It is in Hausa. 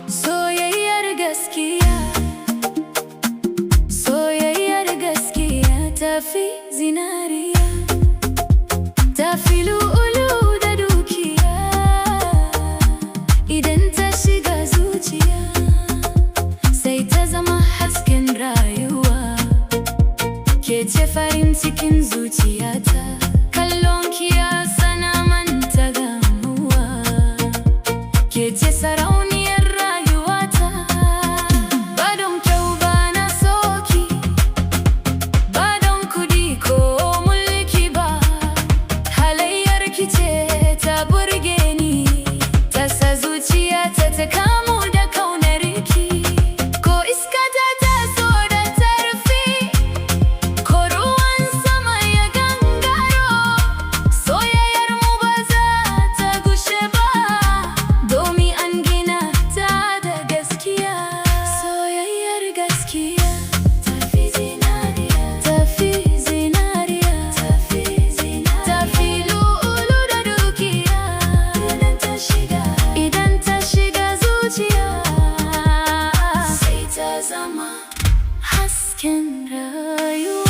Soyayyar gaskiya, soyayyar gaskiya tafi zinariya, tafi lu'ulu da dukiya. Idan ta shiga zuciya sai ta zama hasken rayuwa. Ke ce farin cikin zuciyata, kallon ki ya sana manta damuwa. Ke ce sarauniyar rayuwata, ba don kyau ba na soki, ba don kudi ko mulki ba. Halayyar ki ce ta burge ni, ta sa zuciyata ta kamu da kaunar ki. Ko iska ta taso da tarfi, ko ruwan sama ya gangaro, soyayyar mu ba za ta gushe ba, domin an gina ta da gaskiya. Soyayyar gaskiya tafi zinariya, tafi zinariya, tafi zinariya, tafi lu'ulu da dukiya. Idan ta shiga zuciya sai ta zama hasken rayuwa.